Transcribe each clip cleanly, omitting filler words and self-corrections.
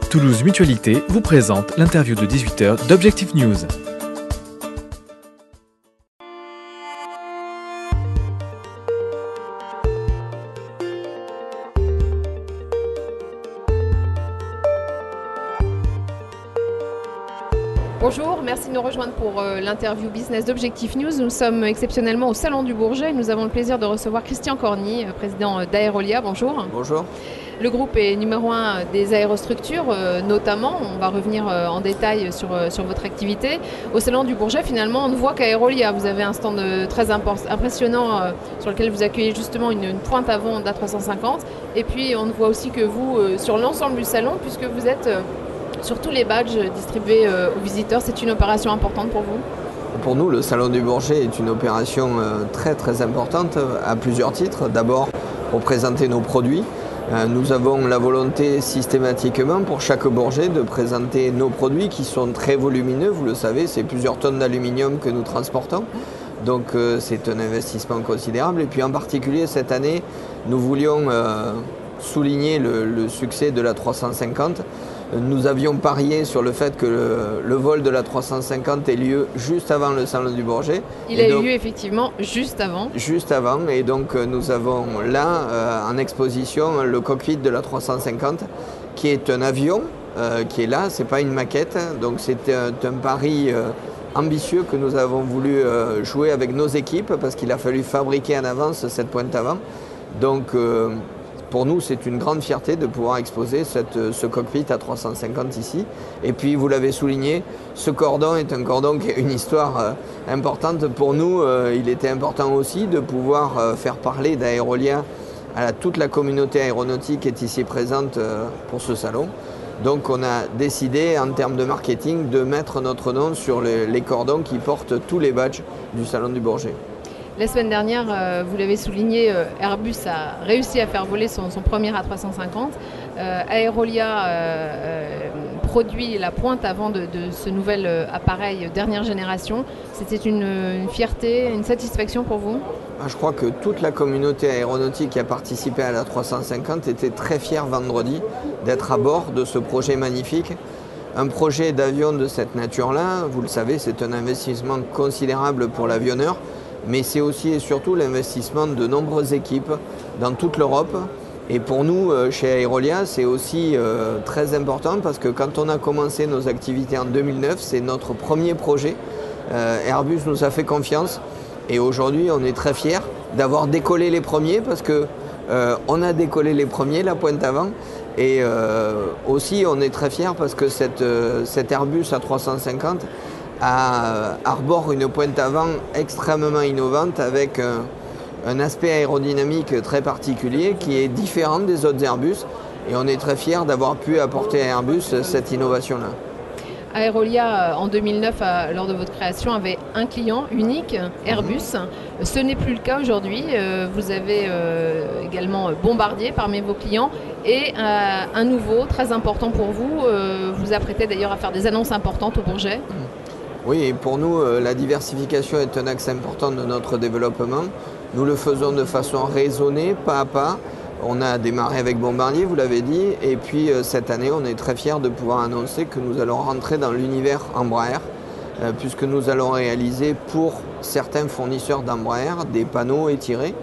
Toulouse Mutualité vous présente l'interview de 18h d'Objectif News. Bonjour, merci de nous rejoindre pour l'interview business d'Objectif News. Nous sommes exceptionnellement au Salon du Bourget et nous avons le plaisir de recevoir Christian Corny, président d'Aerolia. Bonjour. Bonjour. Le groupe est numéro 1 des aérostructures, notamment. On va revenir en détail sur votre activité. Au Salon du Bourget, finalement, on ne voit qu'Aerolia. Vous avez un stand très impressionnant sur lequel vous accueillez justement une pointe avant d'A350. Et puis, on ne voit aussi que vous sur l'ensemble du salon, puisque vous êtes sur tous les badges distribués aux visiteurs. C'est une opération importante pour vous? Pour nous, le Salon du Bourget est une opération très importante à plusieurs titres. D'abord, pour présenter nos produits. Nous avons la volonté systématiquement pour chaque Bourget de présenter nos produits qui sont très volumineux. Vous le savez, c'est plusieurs tonnes d'aluminium que nous transportons. Donc c'est un investissement considérable. Et puis en particulier cette année, nous voulions souligner le succès de l'A350. Nous avions parié sur le fait que le vol de l'A350 ait lieu juste avant le Salon du Bourget. Il a eu lieu effectivement juste avant. Juste avant, et donc nous avons là en exposition le cockpit de l'A350 qui est un avion qui est là, c'est pas une maquette. Donc c'est un pari ambitieux que nous avons voulu jouer avec nos équipes parce qu'il a fallu fabriquer en avance cette pointe avant. Donc pour nous, c'est une grande fierté de pouvoir exposer ce cockpit A350 ici. Et puis, vous l'avez souligné, ce cordon est un cordon qui a une histoire importante. Pour nous, il était important aussi de pouvoir faire parler d'Aerolia à toute la communauté aéronautique qui est ici présente pour ce salon. Donc, on a décidé, en termes de marketing, de mettre notre nom sur les cordons qui portent tous les badges du Salon du Bourget. La semaine dernière, vous l'avez souligné, Airbus a réussi à faire voler son premier A350. Aerolia produit la pointe avant de ce nouvel appareil dernière génération. C'était une fierté, une satisfaction pour vous? Je crois que toute la communauté aéronautique qui a participé à l'A350 était très fière vendredi d'être à bord de ce projet magnifique. Un projet d'avion de cette nature-là, vous le savez, c'est un investissement considérable pour l'avionneur. Mais c'est aussi et surtout l'investissement de nombreuses équipes dans toute l'Europe. Et pour nous, chez Aerolia, c'est aussi très important parce que quand on a commencé nos activités en 2009, c'est notre premier projet. Airbus nous a fait confiance et aujourd'hui, on est très fiers d'avoir décollé les premiers parce qu'on a décollé les premiers, la pointe avant. Et aussi, on est très fiers parce que cet Airbus A350 arbore une pointe avant extrêmement innovante avec un aspect aérodynamique très particulier qui est différent des autres Airbus et on est très fiers d'avoir pu apporter à Airbus cette innovation-là. Aerolia, en 2009, lors de votre création, avait un client unique, Airbus. Ce n'est plus le cas aujourd'hui. Vous avez également Bombardier parmi vos clients et un nouveau, très important pour vous. Vous apprêtez d'ailleurs à faire des annonces importantes au Bourget. Oui, et pour nous, la diversification est un axe important de notre développement. Nous le faisons de façon raisonnée, pas à pas. On a démarré avec Bombardier, vous l'avez dit, et puis cette année, on est très fiers de pouvoir annoncer que nous allons rentrer dans l'univers Embraer, puisque nous allons réaliser pour certains fournisseurs d'Embraer des panneaux étirés.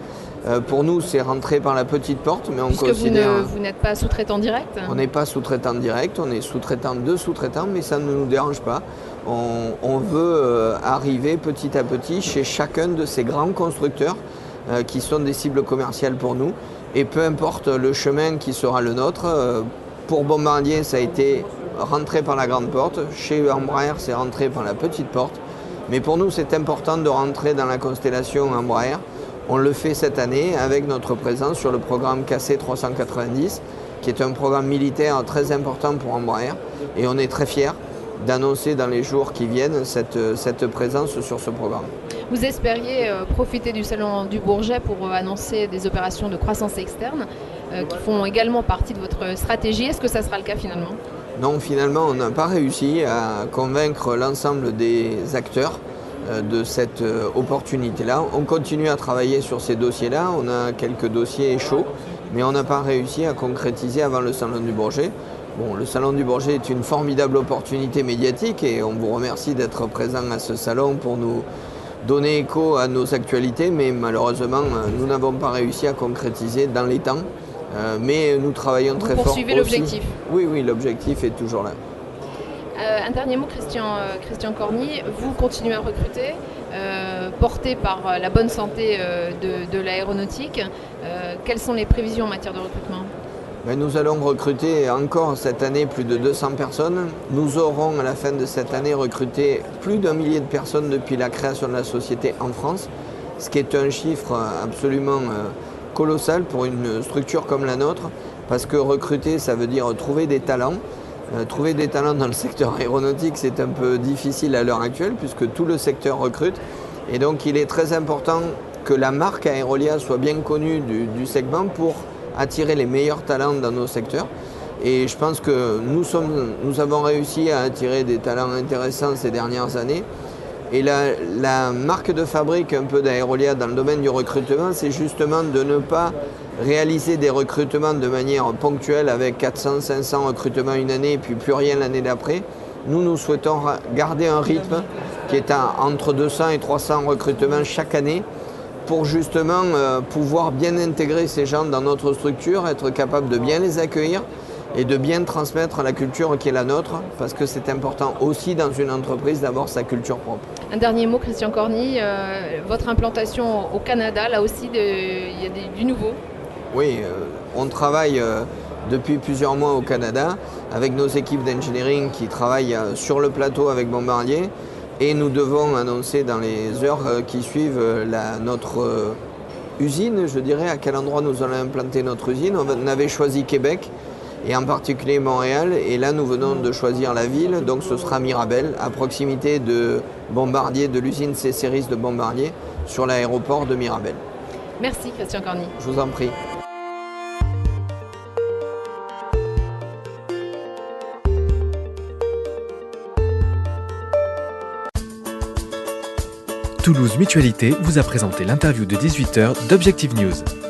Pour nous, c'est rentré par la petite porte, mais on considère... Vous n'êtes pas sous-traitant direct? On n'est pas sous-traitant direct, on est sous-traitant de sous-traitants, mais ça ne nous dérange pas. On veut arriver petit à petit chez chacun de ces grands constructeurs qui sont des cibles commerciales pour nous. Et peu importe le chemin qui sera le nôtre, pour Bombardier, ça a été rentré par la grande porte. Chez Embraer, c'est rentré par la petite porte. Mais pour nous, c'est important de rentrer dans la constellation Embraer. On le fait cette année avec notre présence sur le programme KC390, qui est un programme militaire très important pour Embraer. Et on est très fiers d'annoncer dans les jours qui viennent cette présence sur ce programme. Vous espériez profiter du Salon du Bourget pour annoncer des opérations de croissance externe qui font également partie de votre stratégie. Est-ce que ça sera le cas finalement? Non, finalement, on n'a pas réussi à convaincre l'ensemble des acteurs de cette opportunité-là. On continue à travailler sur ces dossiers-là. On a quelques dossiers chauds, mais on n'a pas réussi à concrétiser avant le Salon du Bourget. Bon, le Salon du Bourget est une formidable opportunité médiatique et on vous remercie d'être présent à ce salon pour nous donner écho à nos actualités, mais malheureusement, nous n'avons pas réussi à concrétiser dans les temps. Mais nous travaillons très fort. Vous poursuivez l'objectif? Oui, l'objectif est toujours là. Un dernier mot, Christian Corny, vous continuez à recruter, porté par la bonne santé de l'aéronautique. Quelles sont les prévisions en matière de recrutement? Nous allons recruter encore cette année plus de 200 personnes. Nous aurons à la fin de cette année recruté plus d'1 millier de personnes depuis la création de la société en France, ce qui est un chiffre absolument colossal pour une structure comme la nôtre, parce que recruter, ça veut dire trouver des talents. Trouver des talents dans le secteur aéronautique, c'est un peu difficile à l'heure actuelle, puisque tout le secteur recrute. Et donc il est très important que la marque Aerolia soit bien connue du segment pour attirer les meilleurs talents dans nos secteurs. Et je pense que nous avons réussi à attirer des talents intéressants ces dernières années. Et la marque de fabrique un peu d'Aerolia dans le domaine du recrutement, c'est justement de ne pas réaliser des recrutements de manière ponctuelle avec 400, 500 recrutements une année et puis plus rien l'année d'après. Nous souhaitons garder un rythme qui est entre 200 et 300 recrutements chaque année pour justement pouvoir bien intégrer ces gens dans notre structure, être capable de bien les accueillir et de bien transmettre la culture qui est la nôtre, parce que c'est important aussi dans une entreprise d'avoir sa culture propre. Un dernier mot, Christian Corny, votre implantation au Canada, là aussi, il y a du nouveau? Oui, on travaille depuis plusieurs mois au Canada avec nos équipes d'engineering qui travaillent sur le plateau avec Bombardier. Et nous devons annoncer dans les heures qui suivent notre usine, je dirais, à quel endroit nous allons implanter notre usine. On avait choisi Québec et en particulier Montréal. Et là, nous venons de choisir la ville, donc ce sera Mirabel, à proximité de Bombardier, de l'usine C-Series de Bombardier, sur l'aéroport de Mirabel. Merci Christian Corny. Je vous en prie. Toulouse Mutualité vous a présenté l'interview de 18h d'Objective News.